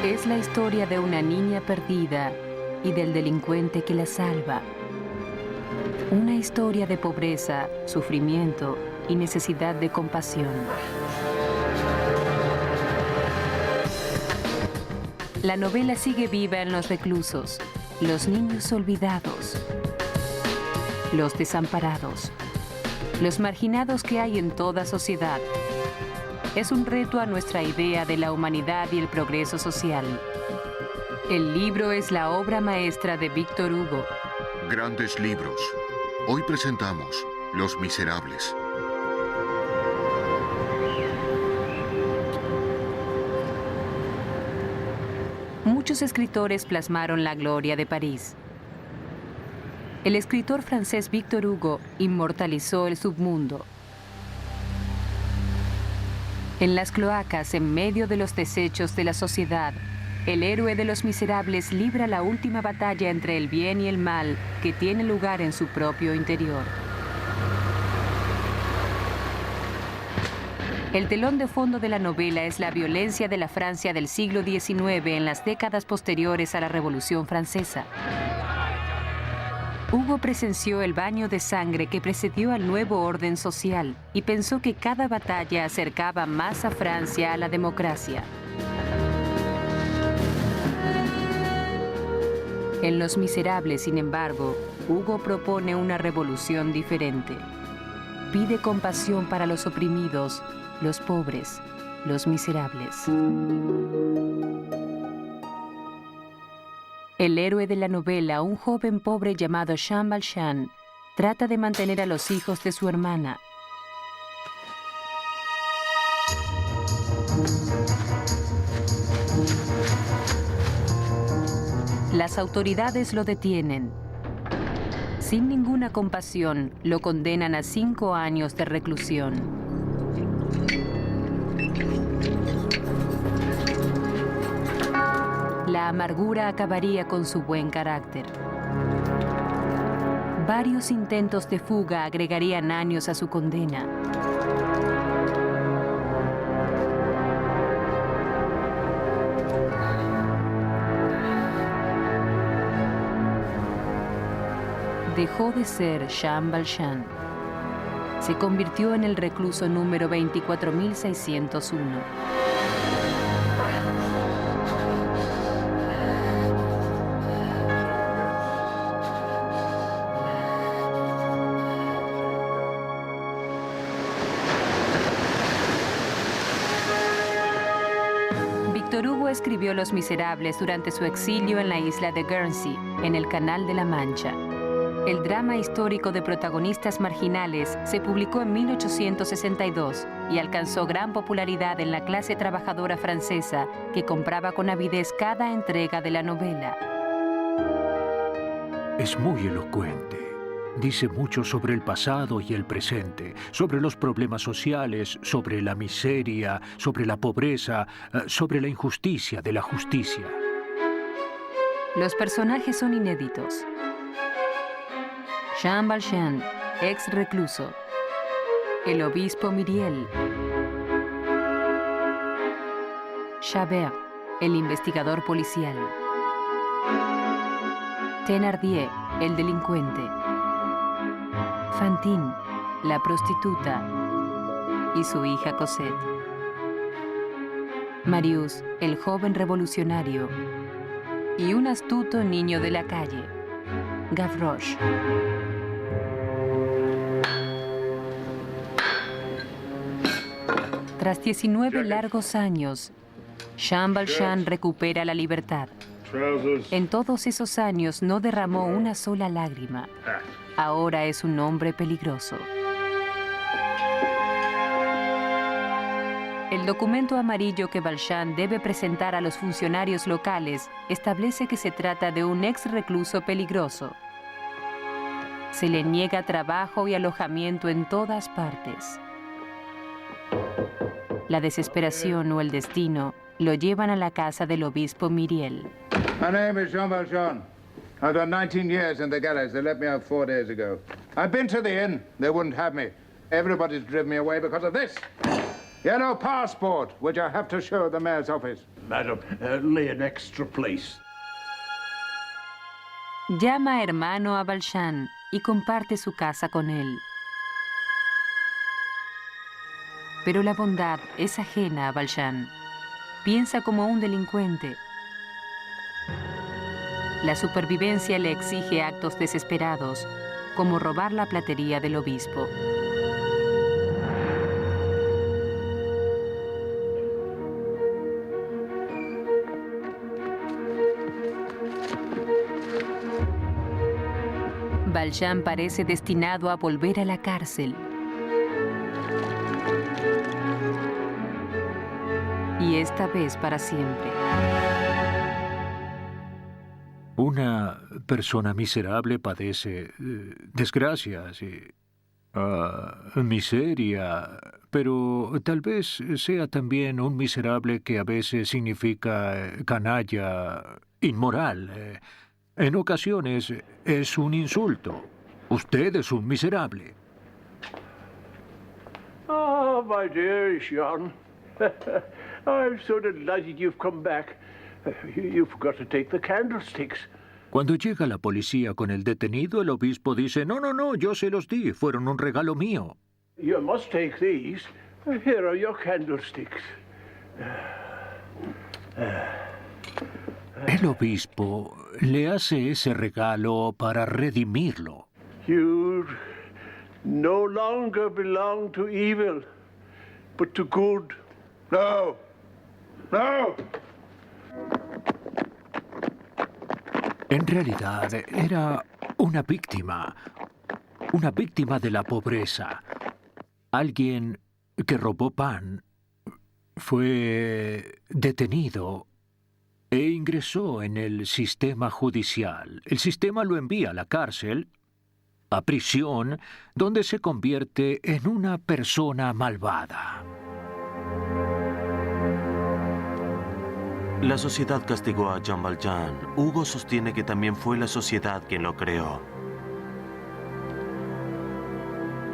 Es la historia de una niña perdida y del delincuente que la salva. Una historia de pobreza, sufrimiento y necesidad de compasión. La novela sigue viva en los reclusos, los niños olvidados, los desamparados, los marginados que hay en toda sociedad. Es un reto a nuestra idea de la humanidad y el progreso social. El libro es la obra maestra de Víctor Hugo. Grandes libros. Hoy presentamos Los Miserables. Muchos escritores plasmaron la gloria de París. El escritor francés Víctor Hugo inmortalizó el submundo. En las cloacas, en medio de los desechos de la sociedad, el héroe de Los Miserables libra la última batalla entre el bien y el mal que tiene lugar en su propio interior. El telón de fondo de la novela es la violencia de la Francia del siglo XIX en las décadas posteriores a la Revolución Francesa. Hugo presenció el baño de sangre que precedió al nuevo orden social y pensó que cada batalla acercaba más a Francia a la democracia. En Los Miserables, sin embargo, Hugo propone una revolución diferente. Pide compasión para los oprimidos, los pobres, los miserables. El héroe de la novela, un joven pobre llamado Jean Valjean, trata de mantener a los hijos de su hermana. Las autoridades lo detienen. Sin ninguna compasión, lo condenan a 5 años de reclusión. La amargura acabaría con su buen carácter. Varios intentos de fuga agregarían años a su condena. Dejó de ser Jean Valjean. Se convirtió en el recluso número 24.601. Víctor Hugo escribió Los Miserables durante su exilio en la isla de Guernsey, en el Canal de la Mancha. El drama histórico de protagonistas marginales se publicó en 1862 y alcanzó gran popularidad en la clase trabajadora francesa que compraba con avidez cada entrega de la novela. Es muy elocuente. Dice mucho sobre el pasado y el presente, sobre los problemas sociales, sobre la miseria, sobre la pobreza, sobre la injusticia de la justicia. Los personajes son inéditos. Jean Valjean, ex recluso. El obispo Myriel. Javert, el investigador policial. Thénardier, el delincuente. Fantine, la prostituta. Y su hija Cosette. Marius, el joven revolucionario. Y un astuto niño de la calle, Gavroche. Tras 19 largos años, Jean Valjean recupera la libertad. En todos esos años no derramó una sola lágrima. Ahora es un hombre peligroso. El documento amarillo que Valjean debe presentar a los funcionarios locales establece que se trata de un ex recluso peligroso. Se le niega trabajo y alojamiento en todas partes. La desesperación o el destino lo llevan a la casa del obispo Myriel. My name is Jean Valjean. I've done 19 years in the galleys. They let me out 4 days ago. I've been to the inn. They wouldn't have me. Everybody's driven me away because of this. You no passport, which I have to show the mayor's office. Madam, lay an extra place. Llama a hermano a Valjean y comparte su casa con él. Pero la bondad es ajena a Valjean. Piensa como un delincuente. La supervivencia le exige actos desesperados, como robar la platería del obispo. Valjean parece destinado a volver a la cárcel. Y esta vez para siempre. Una persona miserable padece desgracias y miseria, pero tal vez sea también un miserable que a veces significa canalla, inmoral. En ocasiones es un insulto. Usted es un miserable. Oh, my dear Jean. I'm so delighted you've come back. You forgot to take the candlesticks. Cuando llega la policía con el detenido, el obispo dice, no, yo se los di, fueron un regalo mío. You must take these. Here are your candlesticks. El obispo le hace ese regalo para redimirlo. You no longer belong to evil, but to good. No! No! En realidad era una víctima de la pobreza. Alguien que robó pan fue detenido e ingresó en el sistema judicial. El sistema lo envía a la cárcel, a prisión, donde se convierte en una persona malvada. La sociedad castigó a Jean Valjean. Hugo sostiene que también fue la sociedad quien lo creó.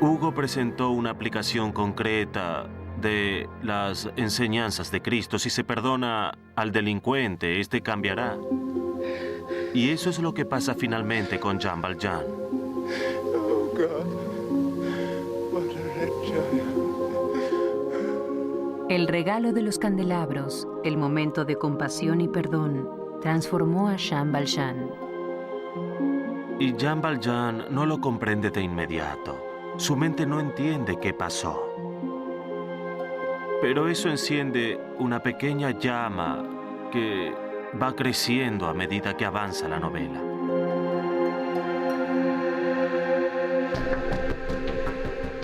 Hugo presentó una aplicación concreta de las enseñanzas de Cristo. Si se perdona al delincuente, este cambiará. Y eso es lo que pasa finalmente con Jean Valjean. Oh, God. What a wretch I am. El regalo de los candelabros, el momento de compasión y perdón, transformó a Jean Valjean. Y Jean Valjean no lo comprende de inmediato. Su mente no entiende qué pasó. Pero eso enciende una pequeña llama que va creciendo a medida que avanza la novela.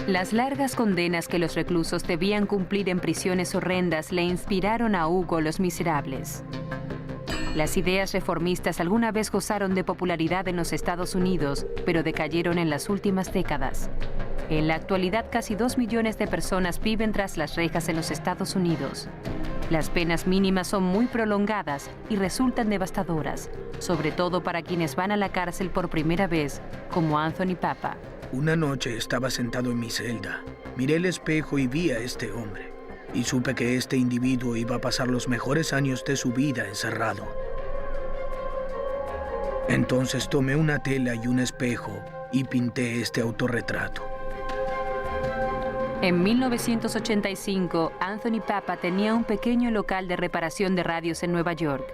Las largas condenas que los reclusos debían cumplir en prisiones horrendas le inspiraron a Hugo Los Miserables. Las ideas reformistas alguna vez gozaron de popularidad en los Estados Unidos, pero decayeron en las últimas décadas. En la actualidad, casi 2 millones de personas viven tras las rejas en los Estados Unidos. Las penas mínimas son muy prolongadas y resultan devastadoras, sobre todo para quienes van a la cárcel por primera vez, como Anthony Papa. Una noche estaba sentado en mi celda. Miré el espejo y vi a este hombre. Y supe que este individuo iba a pasar los mejores años de su vida encerrado. Entonces tomé una tela y un espejo y pinté este autorretrato. En 1985, Anthony Papa tenía un pequeño local de reparación de radios en Nueva York.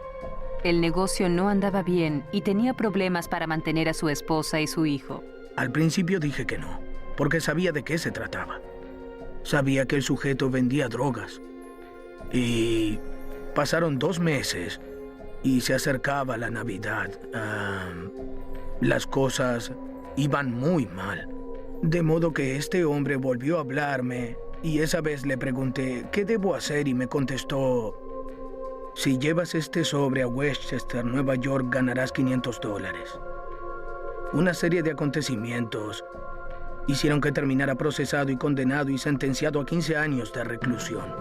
El negocio no andaba bien y tenía problemas para mantener a su esposa y su hijo. Al principio dije que no, porque sabía de qué se trataba. Sabía que el sujeto vendía drogas. Y pasaron 2 meses y se acercaba la Navidad. Las cosas iban muy mal. De modo que este hombre volvió a hablarme y esa vez le pregunté ¿qué debo hacer? Y me contestó: si llevas este sobre a Westchester, Nueva York, ganarás $500. Una serie de acontecimientos hicieron que terminara procesado y condenado y sentenciado a 15 años de reclusión.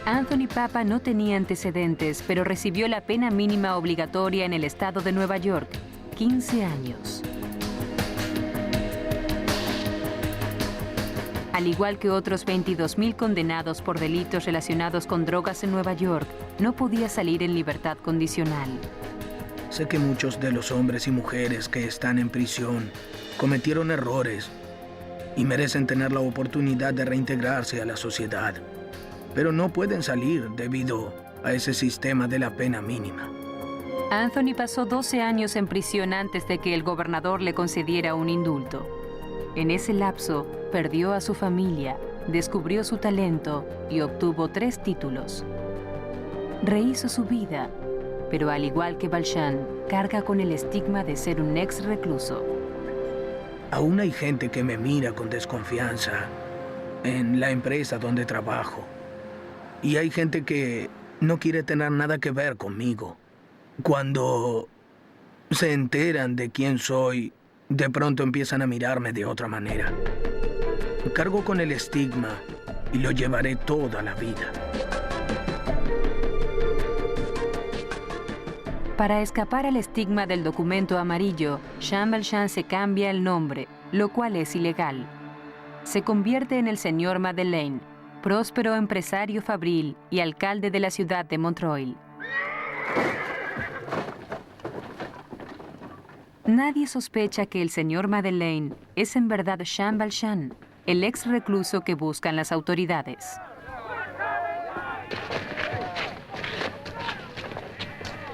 Anthony Papa no tenía antecedentes, pero recibió la pena mínima obligatoria en el estado de Nueva York, 15 años. Al igual que otros 22.000 condenados por delitos relacionados con drogas en Nueva York, no podía salir en libertad condicional. Sé que muchos de los hombres y mujeres que están en prisión cometieron errores y merecen tener la oportunidad de reintegrarse a la sociedad, pero no pueden salir debido a ese sistema de la pena mínima. Anthony pasó 12 años en prisión antes de que el gobernador le concediera un indulto. En ese lapso, perdió a su familia, descubrió su talento y obtuvo 3 títulos. Rehizo su vida, pero al igual que Valjean, carga con el estigma de ser un ex recluso. Aún hay gente que me mira con desconfianza en la empresa donde trabajo. Y hay gente que no quiere tener nada que ver conmigo. Cuando se enteran de quién soy, de pronto empiezan a mirarme de otra manera. Cargo con el estigma y lo llevaré toda la vida. Para escapar al estigma del documento amarillo, Jean Valjean se cambia el nombre, lo cual es ilegal. Se convierte en el señor Madeleine, próspero empresario fabril y alcalde de la ciudad de Montreuil. Nadie sospecha que el señor Madeleine es en verdad Jean Valjean, el ex recluso que buscan las autoridades.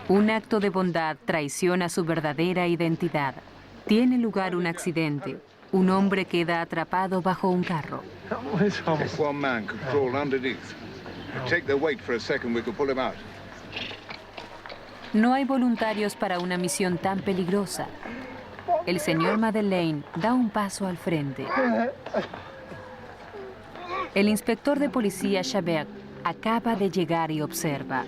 Un acto de bondad traiciona su verdadera identidad. Tiene lugar un accidente. Un hombre queda atrapado bajo un carro. Just one man could crawl underneath. Take the weight for a second, we could pull him out. No hay voluntarios para una misión tan peligrosa. El señor Madeleine da un paso al frente. El inspector de policía Chabert acaba de llegar y observa.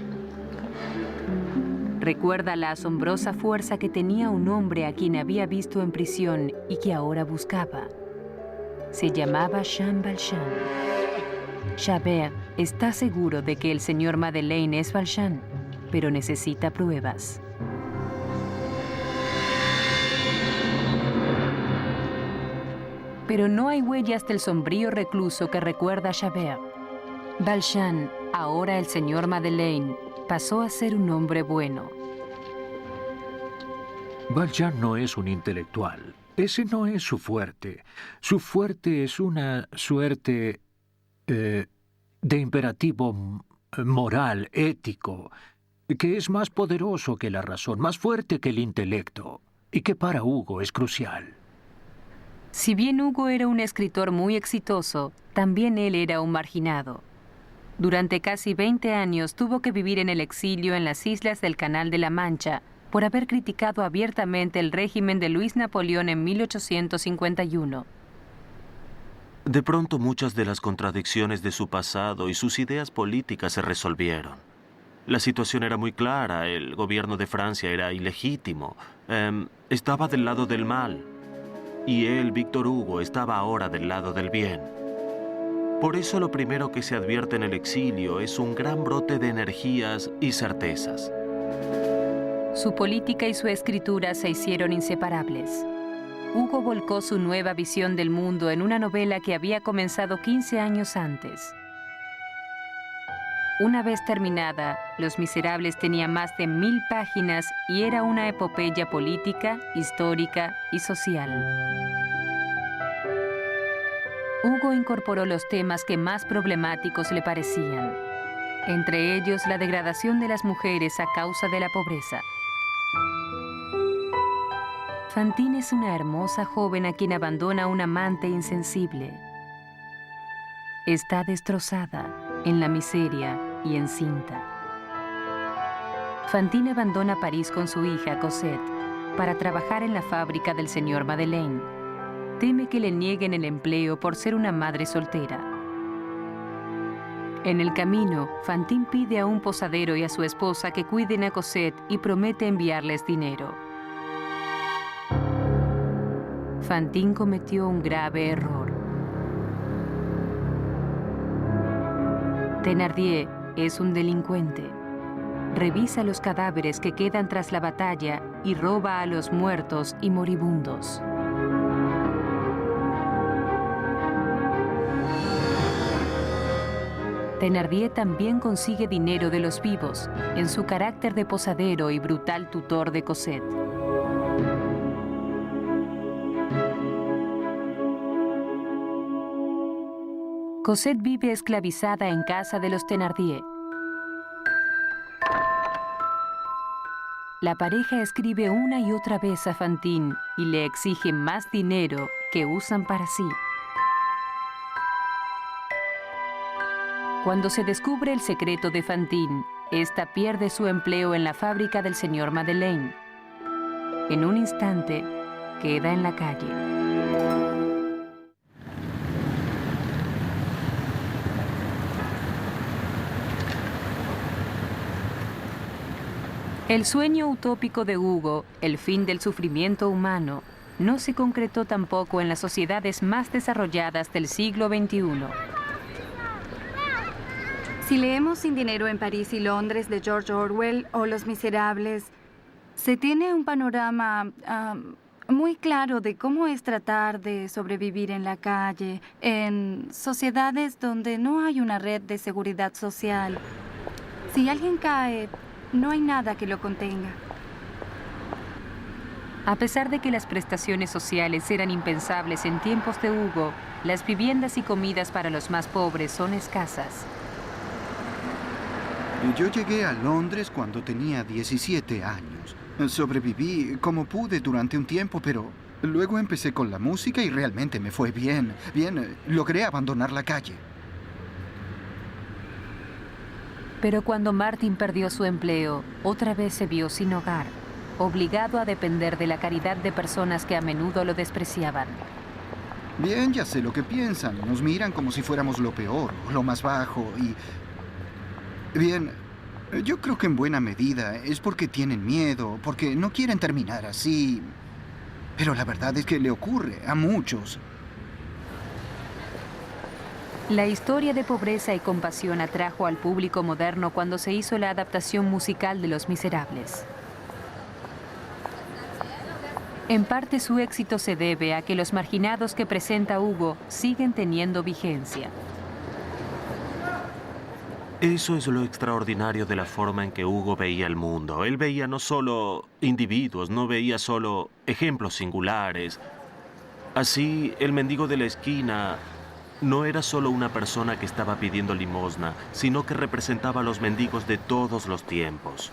Recuerda la asombrosa fuerza que tenía un hombre a quien había visto en prisión y que ahora buscaba. Se llamaba Jean Valjean. Chabert está seguro de que el señor Madeleine es Valjean, pero necesita pruebas. Pero no hay huellas del sombrío recluso que recuerda a Chabert. Valjean, ahora el señor Madeleine, pasó a ser un hombre bueno. Valjean no es un intelectual. Ese no es su fuerte. Su fuerte es una suerte de imperativo moral, ético, que es más poderoso que la razón, más fuerte que el intelecto, y que para Hugo es crucial. Si bien Hugo era un escritor muy exitoso, también él era un marginado. Durante casi 20 años tuvo que vivir en el exilio en las islas del Canal de la Mancha por haber criticado abiertamente el régimen de Luis Napoleón en 1851. De pronto muchas de las contradicciones de su pasado y sus ideas políticas se resolvieron. La situación era muy clara, el gobierno de Francia era ilegítimo, estaba del lado del mal, y él, Víctor Hugo, estaba ahora del lado del bien. Por eso lo primero que se advierte en el exilio es un gran brote de energías y certezas. Su política y su escritura se hicieron inseparables. Hugo volcó su nueva visión del mundo en una novela que había comenzado 15 años antes. Una vez terminada, Los Miserables tenía más de 1000 páginas y era una epopeya política, histórica y social. Hugo incorporó los temas que más problemáticos le parecían, entre ellos la degradación de las mujeres a causa de la pobreza. Fantine es una hermosa joven a quien abandona un amante insensible. Está destrozada, en la miseria y encinta. Fantine abandona París con su hija Cosette para trabajar en la fábrica del señor Madeleine. Teme que le nieguen el empleo por ser una madre soltera. En el camino, Fantine pide a un posadero y a su esposa que cuiden a Cosette y promete enviarles dinero. Fantine cometió un grave error. Thénardier es un delincuente. Revisa los cadáveres que quedan tras la batalla y roba a los muertos y moribundos. Thénardier también consigue dinero de los vivos, en su carácter de posadero y brutal tutor de Cosette. Cosette vive esclavizada en casa de los Thénardier. La pareja escribe una y otra vez a Fantine y le exige más dinero que usan para sí. Cuando se descubre el secreto de Fantine, esta pierde su empleo en la fábrica del señor Madeleine. En un instante, queda en la calle. El sueño utópico de Hugo, el fin del sufrimiento humano, no se concretó tampoco en las sociedades más desarrolladas del siglo XXI. Si leemos Sin dinero en París y Londres de George Orwell o Los Miserables, se tiene un panorama muy claro de cómo es tratar de sobrevivir en la calle, en sociedades donde no hay una red de seguridad social. Si alguien cae, no hay nada que lo contenga. A pesar de que las prestaciones sociales eran impensables en tiempos de Hugo, las viviendas y comidas para los más pobres son escasas. Yo llegué a Londres cuando tenía 17 años. Sobreviví como pude durante un tiempo, pero luego empecé con la música y realmente me fue bien. Logré abandonar la calle. Pero cuando Martin perdió su empleo, otra vez se vio sin hogar, obligado a depender de la caridad de personas que a menudo lo despreciaban. Bien, ya sé lo que piensan. Nos miran como si fuéramos lo peor, lo más bajo y... Bien, yo creo que en buena medida es porque tienen miedo, porque no quieren terminar así. Pero la verdad es que le ocurre a muchos. La historia de pobreza y compasión atrajo al público moderno cuando se hizo la adaptación musical de Los Miserables. En parte su éxito se debe a que los marginados que presenta Hugo siguen teniendo vigencia. Eso es lo extraordinario de la forma en que Hugo veía el mundo. Él veía no solo individuos, no veía solo ejemplos singulares. Así, el mendigo de la esquina no era solo una persona que estaba pidiendo limosna, sino que representaba a los mendigos de todos los tiempos.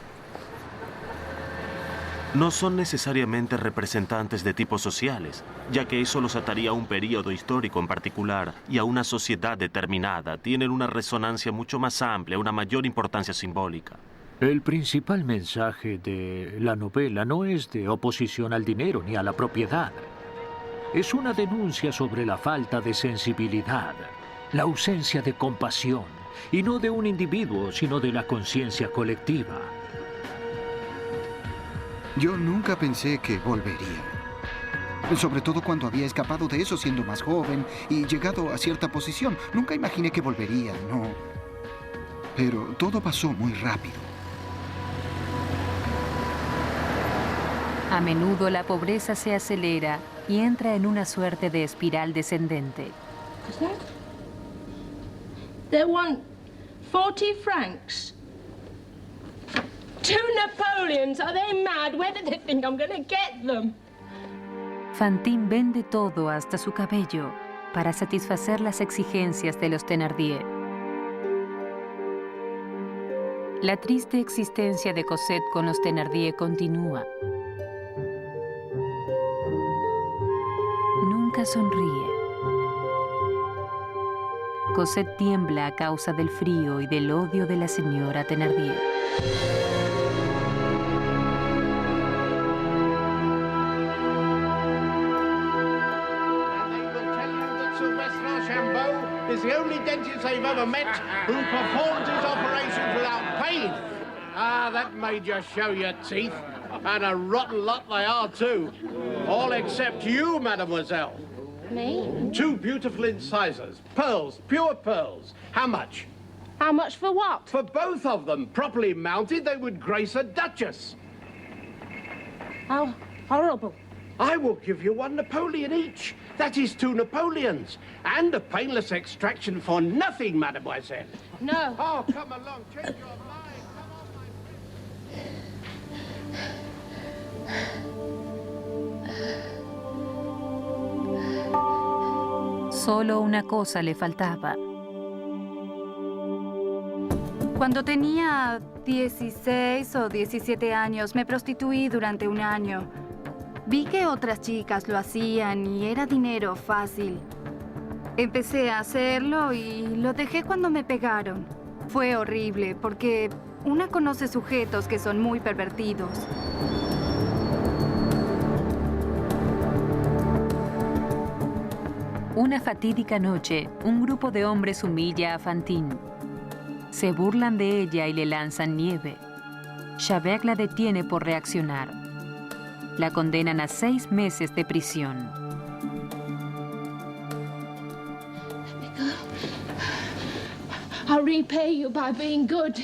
No son necesariamente representantes de tipos sociales, ya que eso los ataría a un período histórico en particular y a una sociedad determinada. Tienen una resonancia mucho más amplia, una mayor importancia simbólica. El principal mensaje de la novela no es de oposición al dinero ni a la propiedad. Es una denuncia sobre la falta de sensibilidad, la ausencia de compasión, y no de un individuo, sino de la conciencia colectiva. Yo nunca pensé que volvería. Sobre todo cuando había escapado de eso siendo más joven y llegado a cierta posición. Nunca imaginé que volvería, no. Pero todo pasó muy rápido. A menudo la pobreza se acelera y entra en una suerte de espiral descendente. They want 40 francs. 2 Napoleons. Are they mad? Where do they think I'm going to get them? Fantine vende todo hasta su cabello para satisfacer las exigencias de los Thénardier. La triste existencia de Cosette con los Thénardier continúa. Nunca sonríe. Cosette tiembla a causa del frío y del odio de la señora Thénardier. Is the only dentist I've ever met who performs his operations without pain. Ah, that may just show your teeth. And a rotten lot they are, too. All except you, mademoiselle. Me? 2 beautiful incisors. Pearls, pure pearls. How much? How much for what? For both of them. Properly mounted, they would grace a duchess. How horrible. I will give you 1 Napoleon each. That is 2 Napoleons. And a painless extraction for nothing, mademoiselle. No. Oh, come along, change your mind. Come on, my Solo una cosa le faltaba. Cuando tenía 16 o 17 años, me prostituí durante un año. Vi que otras chicas lo hacían y era dinero fácil. Empecé a hacerlo y lo dejé cuando me pegaron. Fue horrible porque una conoce sujetos que son muy pervertidos. Una fatídica noche, un grupo de hombres humilla a Fantine. Se burlan de ella y le lanzan nieve. Javert la detiene por reaccionar. La condenan a 6 meses de prisión. I'll repay you by being good.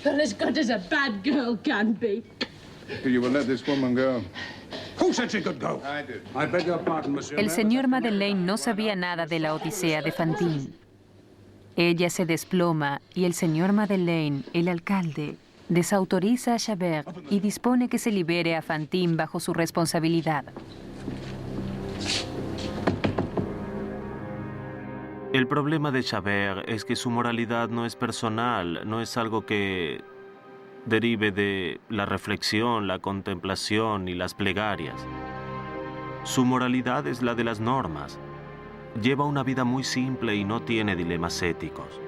But as good as a bad girl can be. You will let this woman go. Who said she could go? I did. I beg your pardon, monsieur. El señor Madeleine no sabía nada de la odisea de Fantine. Ella se desploma y el señor Madeleine, el alcalde, desautoriza a Javert y dispone que se libere a Fantine bajo su responsabilidad. El problema de Javert es que su moralidad no es personal, no es algo que derive de la reflexión, la contemplación y las plegarias. Su moralidad es la de las normas. Lleva una vida muy simple y no tiene dilemas éticos.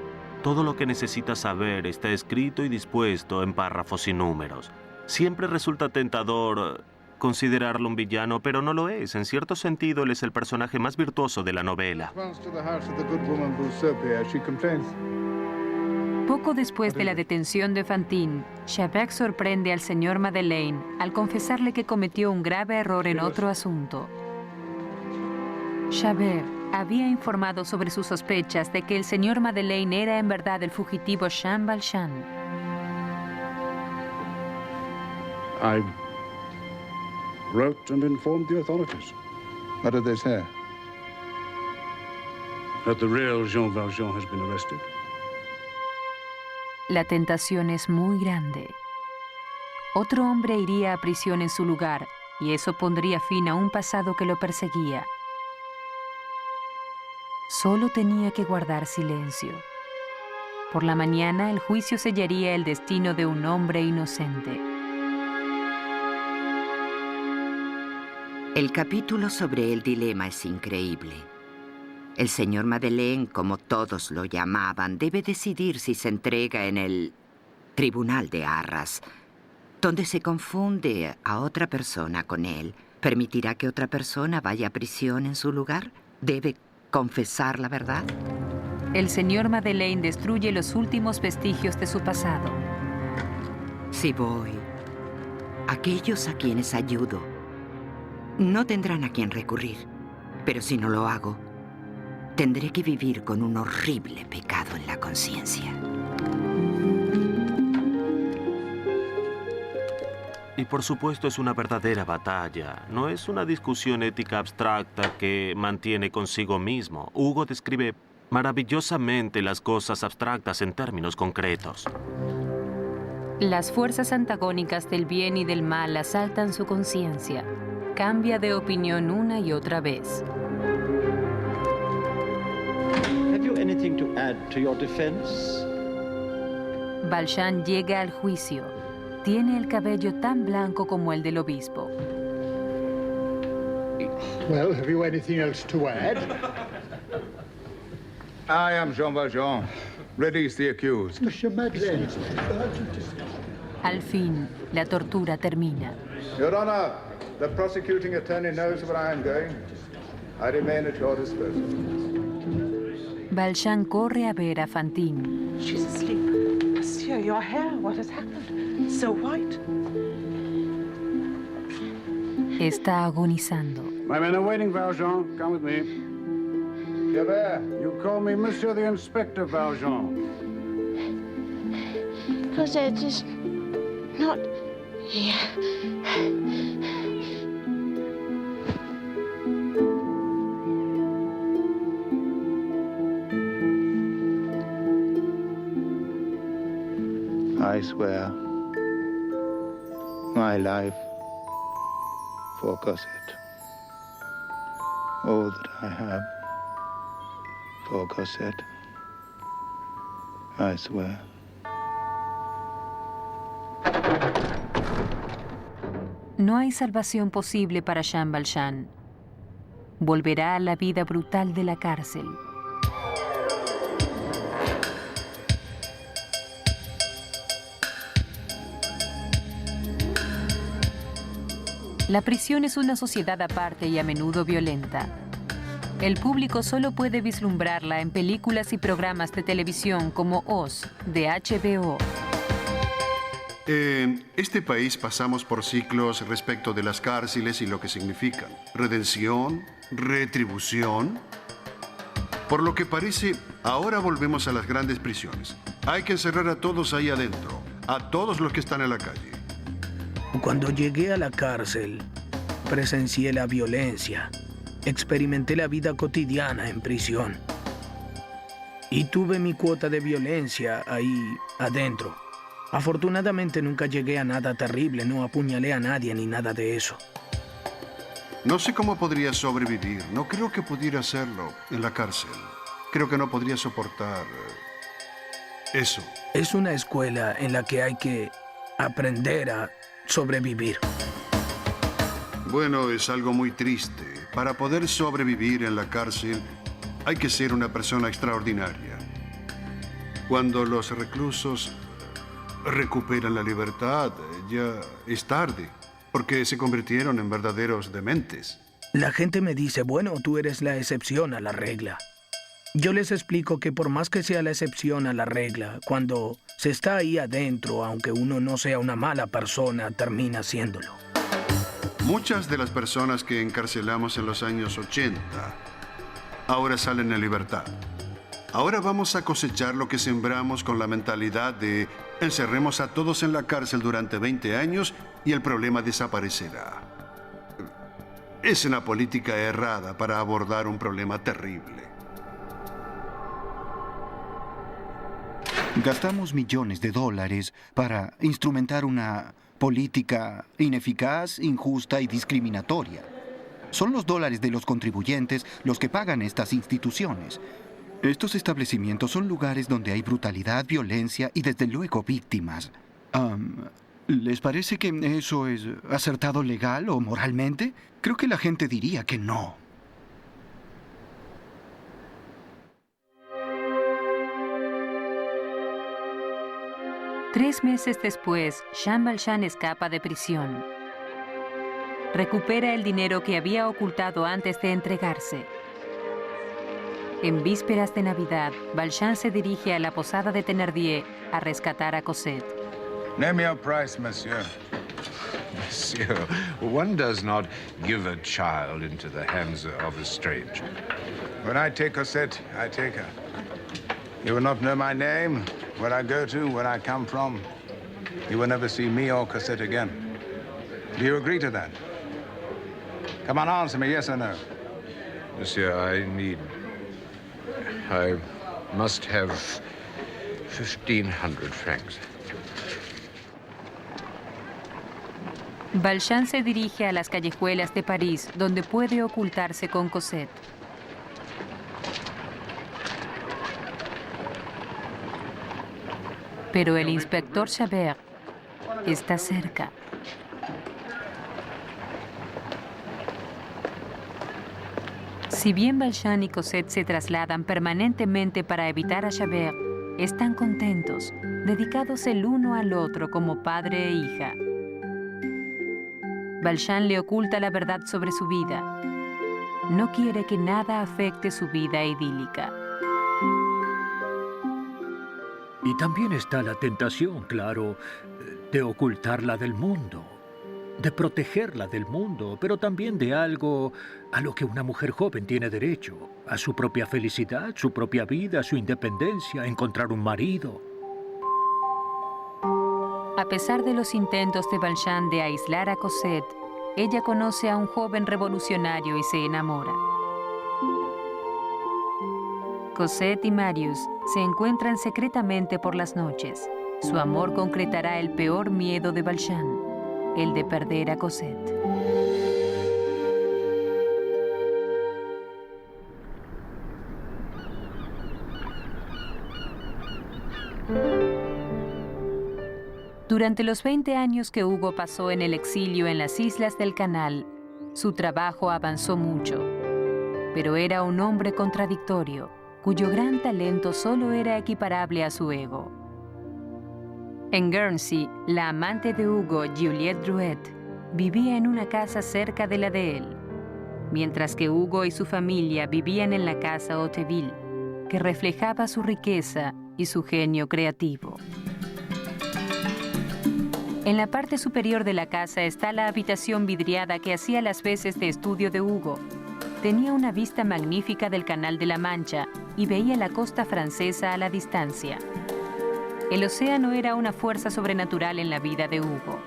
Todo lo que necesita saber está escrito y dispuesto en párrafos y números. Siempre resulta tentador considerarlo un villano, pero no lo es. En cierto sentido, él es el personaje más virtuoso de la novela. Poco después de la detención de Fantine, Javert sorprende al señor Madeleine al confesarle que cometió un grave error en otro asunto. Javert había informado sobre sus sospechas de que el señor Madeleine era en verdad el fugitivo Jean Valjean. I wrote and informed the authorities. What did they say? That the real Jean Valjean has been arrested. La tentación es muy grande. Otro hombre iría a prisión en su lugar y eso pondría fin a un pasado que lo perseguía. Solo tenía que guardar silencio. Por la mañana, el juicio sellaría el destino de un hombre inocente. El capítulo sobre el dilema es increíble. El señor Madeleine, como todos lo llamaban, debe decidir si se entrega en el Tribunal de Arras, donde se confunde a otra persona con él. ¿Permitirá que otra persona vaya a prisión en su lugar? ¿Debe confesar la verdad? El señor Madeleine destruye los últimos vestigios de su pasado. Si voy, aquellos a quienes ayudo no tendrán a quien recurrir. Pero si no lo hago, tendré que vivir con un horrible pecado en la conciencia. Y por supuesto es una verdadera batalla. No es una discusión ética abstracta que mantiene consigo mismo. Hugo describe maravillosamente las cosas abstractas en términos concretos. Las fuerzas antagónicas del bien y del mal asaltan su conciencia. Cambia de opinión una y otra vez. Have you anything to add to your defense? Valjean llega al juicio. Tiene el cabello tan blanco como el del obispo. Well, have you anything else to add? I am Jean Valjean. Release the accused. Monsieur Madeleine. Al fin, la tortura termina. Your Honor, the prosecuting attorney knows where I am going. I remain at your disposal. Valjean corre a ver a Fantine. She's asleep. Monsieur, your hair, what has happened? So white. Está agonizando. My men are waiting, Valjean. Come with me. Javert. You call me Monsieur the Inspector Valjean. Because they're just not here. I swear my life for Cosette. All that I have for Cosette. I swear. No hay salvación posible para Jean Valjean. Volverá a la vida brutal de la cárcel. La prisión es una sociedad aparte y a menudo violenta. El público solo puede vislumbrarla en películas y programas de televisión como Oz, de HBO. En este país pasamos por ciclos respecto de las cárceles y lo que significan. Redención, retribución. Por lo que parece, ahora volvemos a las grandes prisiones. Hay que encerrar a todos ahí adentro, a todos los que están en la calle. Cuando llegué a la cárcel, presencié la violencia. Experimenté la vida cotidiana en prisión. Y tuve mi cuota de violencia ahí adentro. Afortunadamente nunca llegué a nada terrible, no apuñalé a nadie ni nada de eso. No sé cómo podría sobrevivir. No creo que pudiera hacerlo en la cárcel. Creo que no podría soportar eso. Es una escuela en la que hay que aprender a sobrevivir. Bueno, es algo muy triste. Para poder sobrevivir en la cárcel, hay que ser una persona extraordinaria. Cuando los reclusos recuperan la libertad, ya es tarde, porque se convirtieron en verdaderos dementes. La gente me dice, bueno, tú eres la excepción a la regla. Yo les explico que por más que sea la excepción a la regla, cuando se está ahí adentro, aunque uno no sea una mala persona, termina siéndolo. Muchas de las personas que encarcelamos en los años 80 ahora salen en libertad. Ahora vamos a cosechar lo que sembramos con la mentalidad de encerremos a todos en la cárcel durante 20 años y el problema desaparecerá. Es una política errada para abordar un problema terrible. Gastamos millones de dólares para instrumentar una política ineficaz, injusta y discriminatoria. Son los dólares de los contribuyentes los que pagan estas instituciones. Estos establecimientos son lugares donde hay brutalidad, violencia y desde luego víctimas. ¿Les parece que eso es acertado legal o moralmente? Creo que la gente diría que no. Tres meses después, Jean Valjean escapa de prisión. Recupera el dinero que había ocultado antes de entregarse. En vísperas de Navidad, Valjean se dirige a la posada de Thénardier a rescatar a Cosette. Name your price, monsieur. Monsieur, one does not give a child into the hands of a stranger. When I take Cosette, I take her. You will not know my name, where I go to, where I come from. You will never see me or Cosette again. Do you agree to that? Come on, answer me, yes or no? Monsieur, I must have 1,500 francs. Valjean se dirige a las callejuelas de París, donde puede ocultarse con Cosette. Pero el inspector Javert está cerca. Si bien Valjean y Cosette se trasladan permanentemente para evitar a Javert, están contentos, dedicados el uno al otro como padre e hija. Valjean le oculta la verdad sobre su vida. No quiere que nada afecte su vida idílica. Y también está la tentación, claro, de ocultarla del mundo, de protegerla del mundo, pero también de algo a lo que una mujer joven tiene derecho, a su propia felicidad, su propia vida, su independencia, encontrar un marido. A pesar de los intentos de Valjean de aislar a Cosette, ella conoce a un joven revolucionario y se enamora. Cosette y Marius se encuentran secretamente por las noches. Su amor concretará el peor miedo de Valjean, el de perder a Cosette. Durante los 20 años que Hugo pasó en el exilio en las islas del Canal, su trabajo avanzó mucho, pero era un hombre contradictorio, cuyo gran talento solo era equiparable a su ego. En Guernsey, la amante de Hugo, Juliette Drouet, vivía en una casa cerca de la de él, mientras que Hugo y su familia vivían en la casa Hauteville, que reflejaba su riqueza y su genio creativo. En la parte superior de la casa está la habitación vidriada que hacía las veces de estudio de Hugo. Tenía una vista magnífica del Canal de la Mancha y veía la costa francesa a la distancia. El océano era una fuerza sobrenatural en la vida de Hugo.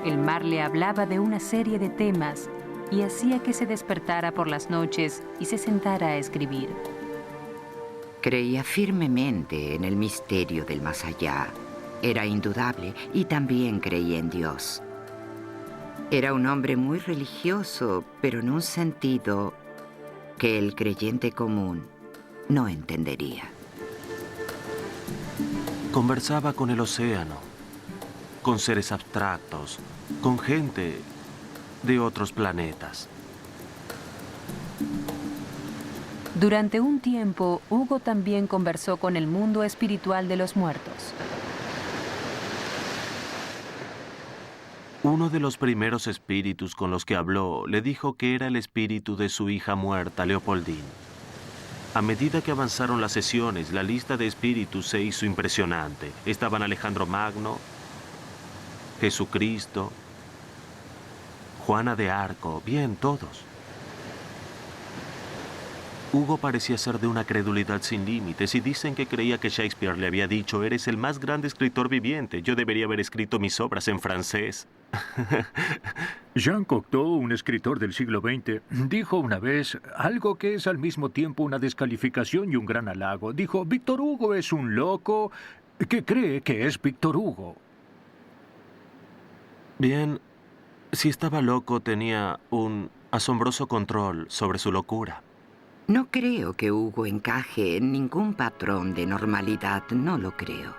El mar le hablaba de una serie de temas y hacía que se despertara por las noches y se sentara a escribir. Creía firmemente en el misterio del más allá. Era indudable y también creía en Dios. Era un hombre muy religioso, pero en un sentido que el creyente común no entendería. Conversaba con el océano, con seres abstractos, con gente de otros planetas. Durante un tiempo, Hugo también conversó con el mundo espiritual de los muertos. Uno de los primeros espíritus con los que habló le dijo que era el espíritu de su hija muerta, Leopoldine. A medida que avanzaron las sesiones, la lista de espíritus se hizo impresionante. Estaban Alejandro Magno, Jesucristo, Juana de Arco, bien, todos. Hugo parecía ser de una credulidad sin límites y dicen que creía que Shakespeare le había dicho: eres el más grande escritor viviente, yo debería haber escrito mis obras en francés. Jean Cocteau, un escritor del siglo XX, dijo una vez algo que es al mismo tiempo una descalificación y un gran halago. Dijo: Víctor Hugo es un loco que cree que es Víctor Hugo. Bien, si estaba loco, tenía un asombroso control sobre su locura. No creo que Hugo encaje en ningún patrón de normalidad, no lo creo.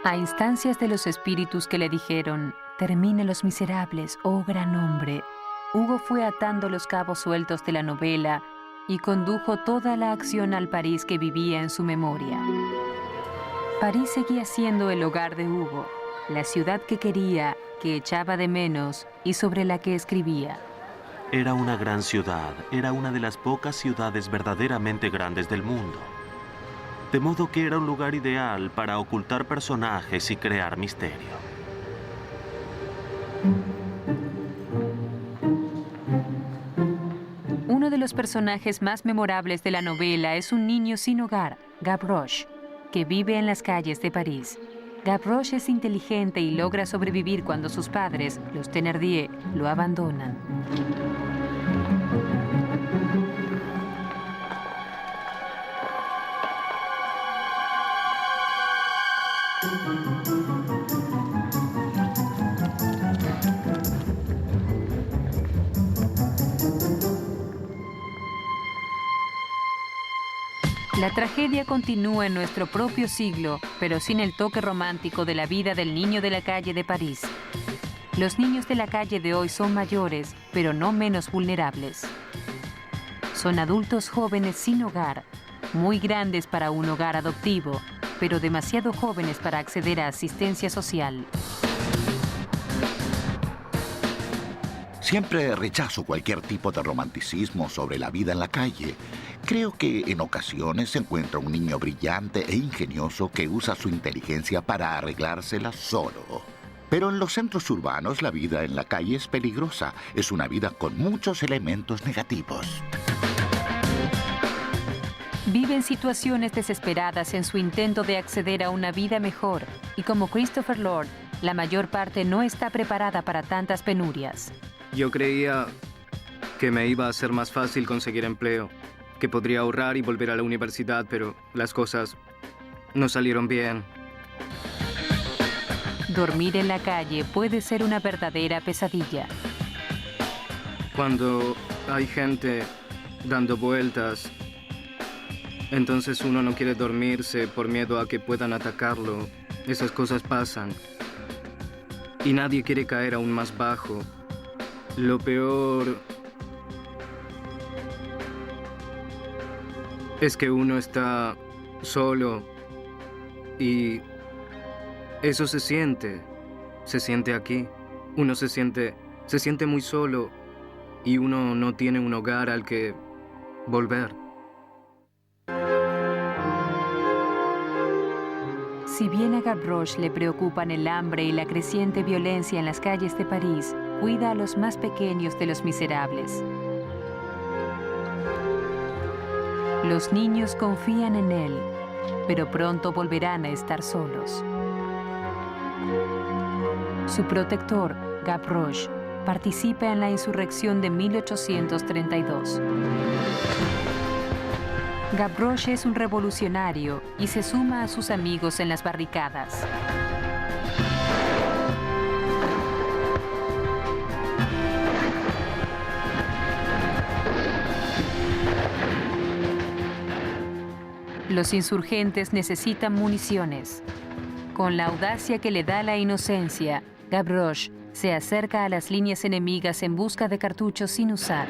A instancias de los espíritus que le dijeron: termine Los Miserables, oh gran hombre, Hugo fue atando los cabos sueltos de la novela y condujo toda la acción al París que vivía en su memoria. París seguía siendo el hogar de Hugo, la ciudad que quería, que echaba de menos y sobre la que escribía. Era una gran ciudad, era una de las pocas ciudades verdaderamente grandes del mundo. De modo que era un lugar ideal para ocultar personajes y crear misterio. Uno de los personajes más memorables de la novela es un niño sin hogar, Gavroche, que vive en las calles de París. Gavroche es inteligente y logra sobrevivir cuando sus padres, los Thénardier, lo abandonan. La tragedia continúa en nuestro propio siglo, pero sin el toque romántico de la vida del niño de la calle de París. Los niños de la calle de hoy son mayores, pero no menos vulnerables. Son adultos jóvenes sin hogar, muy grandes para un hogar adoptivo, pero demasiado jóvenes para acceder a asistencia social. Siempre rechazo cualquier tipo de romanticismo sobre la vida en la calle. Creo que en ocasiones se encuentra un niño brillante e ingenioso que usa su inteligencia para arreglársela solo. Pero en los centros urbanos la vida en la calle es peligrosa. Es una vida con muchos elementos negativos. Viven situaciones desesperadas en su intento de acceder a una vida mejor y como Christopher Lord, la mayor parte no está preparada para tantas penurias. Yo creía que me iba a ser más fácil conseguir empleo, que podría ahorrar y volver a la universidad, pero las cosas no salieron bien. Dormir en la calle puede ser una verdadera pesadilla. Cuando hay gente dando vueltas, entonces uno no quiere dormirse por miedo a que puedan atacarlo. Esas cosas pasan. Y nadie quiere caer aún más bajo. Lo peor es que uno está solo y eso se siente aquí. Uno se siente muy solo y uno no tiene un hogar al que volver. Si bien a Gavroche le preocupan el hambre y la creciente violencia en las calles de París, cuida a los más pequeños de los miserables. Los niños confían en él, pero pronto volverán a estar solos. Su protector, Gavroche, participa en la insurrección de 1832. Gavroche es un revolucionario y se suma a sus amigos en las barricadas. Los insurgentes necesitan municiones. Con la audacia que le da la inocencia, Gavroche se acerca a las líneas enemigas en busca de cartuchos sin usar.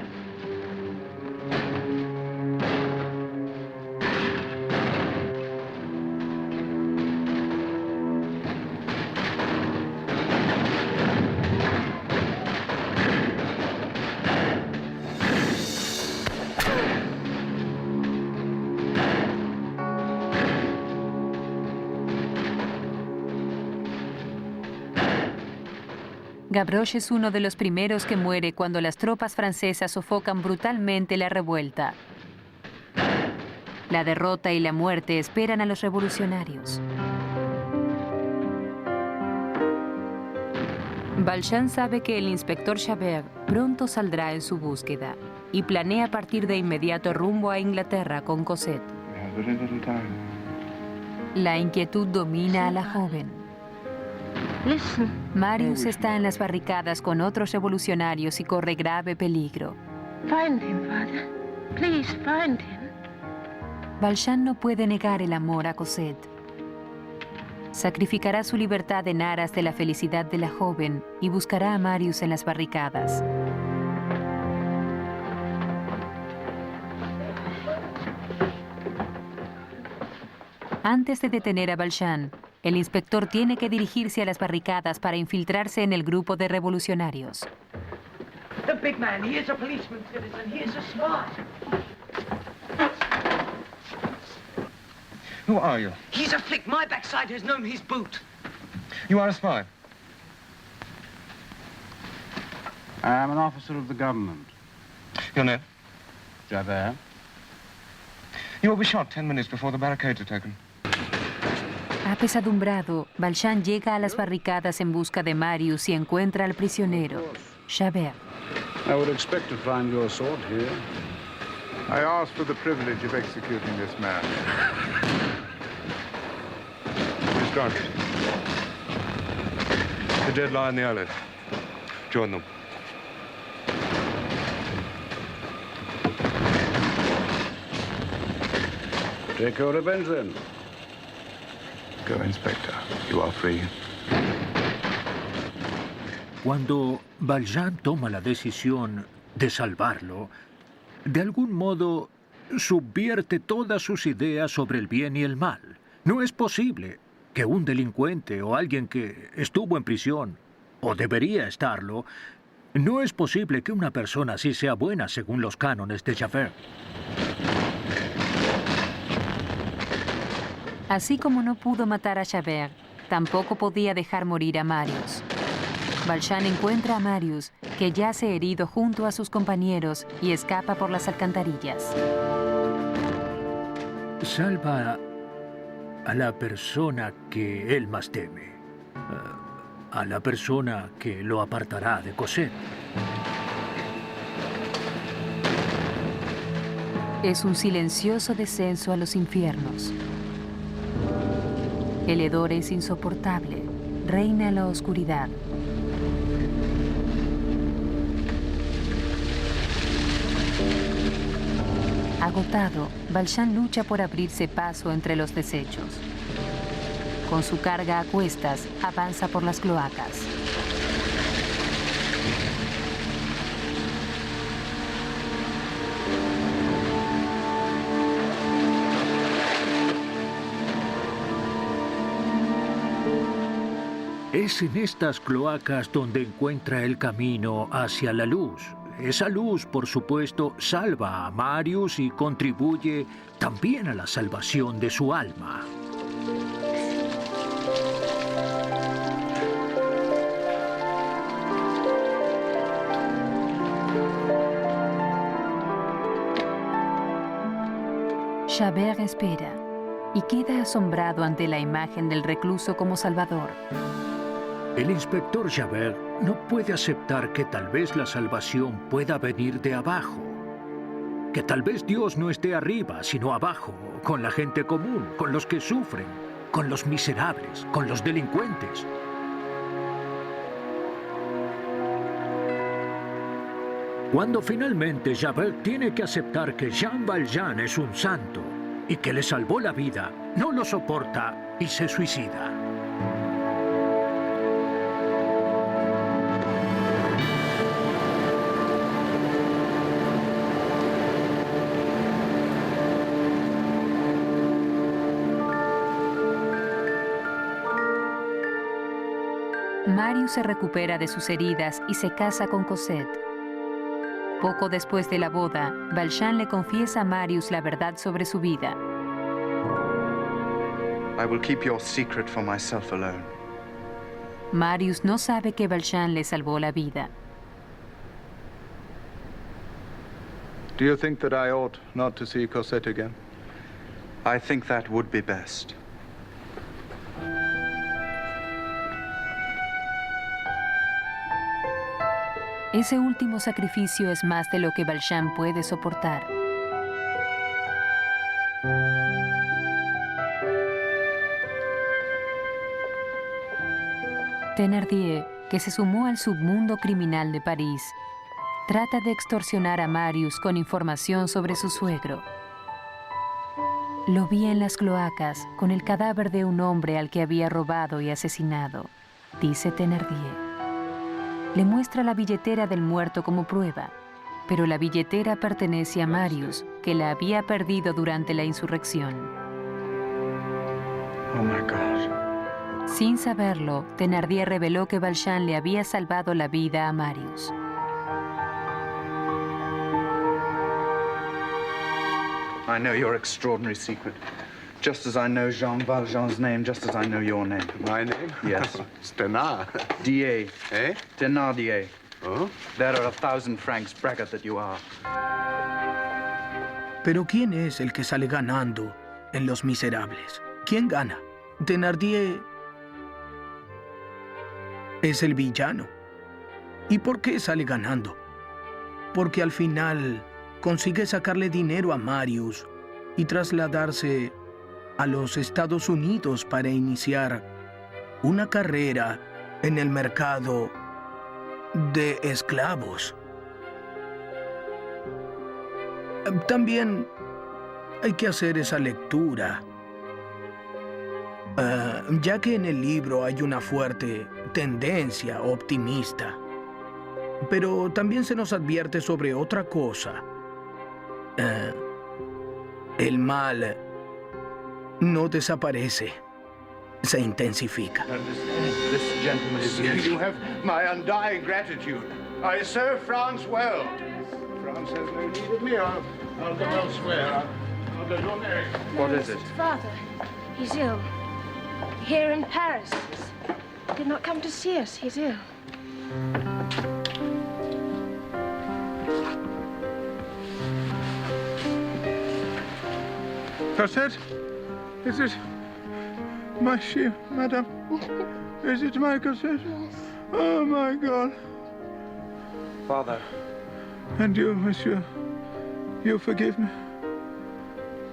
Gavroche es uno de los primeros que muere cuando las tropas francesas sofocan brutalmente la revuelta. La derrota y la muerte esperan a los revolucionarios. Valjean sabe que el inspector Javert pronto saldrá en su búsqueda y planea partir de inmediato rumbo a Inglaterra con Cosette. La inquietud domina a la joven. Marius está en las barricadas con otros revolucionarios y corre grave peligro. Find him, Father. Please find him. Valjean no puede negar el amor a Cosette. Sacrificará su libertad en aras de la felicidad de la joven y buscará a Marius en las barricadas. Antes de detener a Valjean, el inspector tiene que dirigirse a las barricadas para infiltrarse en el grupo de revolucionarios. The big man, he is a policeman, citizen. He is a spy. Who are you? He's a flick. My backside has known his boot. You are a spy. I am an officer of the government. Your name? Javert. You will be shot 10 minutes before the barricades are taken. Apesadumbrado, Valjean llega a las barricadas en busca de Marius y encuentra al prisionero, Javert. I would expect to find your sword here. I ask for the privilege of executing this man. Miss Grant. The dead lie in the alley. Join them. Take your revenge, then. Go, Inspector. You are free. Cuando Valjean toma la decisión de salvarlo, de algún modo subvierte todas sus ideas sobre el bien y el mal. No es posible que un delincuente o alguien que estuvo en prisión, o debería estarlo, no es posible que una persona así sea buena según los cánones de Javert. Así como no pudo matar a Javert, tampoco podía dejar morir a Marius. Valjean encuentra a Marius, que yace herido junto a sus compañeros, y escapa por las alcantarillas. Salva a la persona que él más teme, a la persona que lo apartará de Cosette. Es un silencioso descenso a los infiernos. El hedor es insoportable. Reina la oscuridad. Agotado, Valjean lucha por abrirse paso entre los desechos. Con su carga a cuestas, avanza por las cloacas. Es en estas cloacas donde encuentra el camino hacia la luz. Esa luz, por supuesto, salva a Marius y contribuye también a la salvación de su alma. Javert espera y queda asombrado ante la imagen del recluso como salvador. El inspector Javert no puede aceptar que tal vez la salvación pueda venir de abajo. Que tal vez Dios no esté arriba, sino abajo, con la gente común, con los que sufren, con los miserables, con los delincuentes. Cuando finalmente Javert tiene que aceptar que Jean Valjean es un santo y que le salvó la vida, no lo soporta y se suicida. Marius se recupera de sus heridas y se casa con Cosette. Poco después de la boda, Valjean le confiesa a Marius la verdad sobre su vida. I will keep your secret for myself alone. Marius no sabe que Valjean le salvó la vida. Do you think that I ought not to see Cosette again? I think that would be best. Ese último sacrificio es más de lo que Valjean puede soportar. Thénardier, que se sumó al submundo criminal de París, trata de extorsionar a Marius con información sobre su suegro. Lo vi en las cloacas con el cadáver de un hombre al que había robado y asesinado, dice Thénardier. Le muestra la billetera del muerto como prueba, pero la billetera pertenece a Marius, que la había perdido durante la insurrección. Oh my God. Sin saberlo, Thénardier reveló que Valjean le había salvado la vida a Marius. I know your extraordinary secret. Just as I know Jean Valjean's name, just as I know your name. My name? Yes. It's Thénard. D.A. Eh? Thénardier. Oh? There are 1,000 francs, braggart that you are. Pero ¿quién es el que sale ganando en Los Miserables? ¿Quién gana? Thénardier es el villano. ¿Y por qué sale ganando? Porque al final consigue sacarle dinero a Marius y trasladarse a los Estados Unidos para iniciar una carrera en el mercado de esclavos. También hay que hacer esa lectura, ya que en el libro hay una fuerte tendencia optimista, pero también se nos advierte sobre otra cosa. El mal no desaparece, se intensifica. This gentleman is here. You have my undying gratitude. I serve France well. France has no need of me. I'll go elsewhere. I'll go to America. What is it? Father, he's ill. Here in Paris. He did not come to see us. He's ill. Cosette? Is it my ship, madame? Is it my Cosette? Oh, my God. Father. And you, monsieur, you forgive me?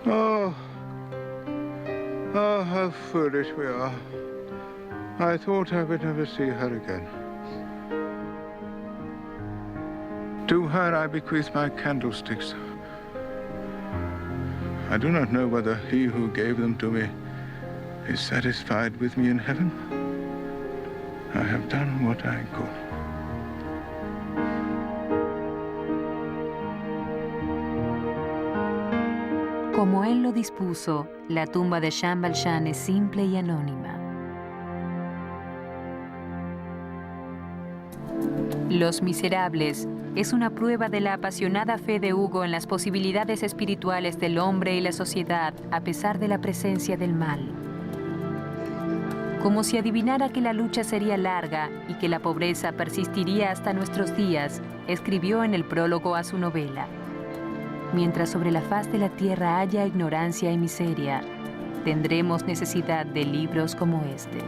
Oh, Oh, how foolish we are. I thought I would never see her again. To her I bequeath my candlesticks. I do not know whether he who gave them to me is satisfied with me in heaven. I have done what I could. Como él lo dispuso, la tumba de Jean Valjean es simple y anónima. Los Miserables es una prueba de la apasionada fe de Hugo en las posibilidades espirituales del hombre y la sociedad a pesar de la presencia del mal. Como si adivinara que la lucha sería larga y que la pobreza persistiría hasta nuestros días, escribió en el prólogo a su novela: mientras sobre la faz de la tierra haya ignorancia y miseria, tendremos necesidad de libros como este.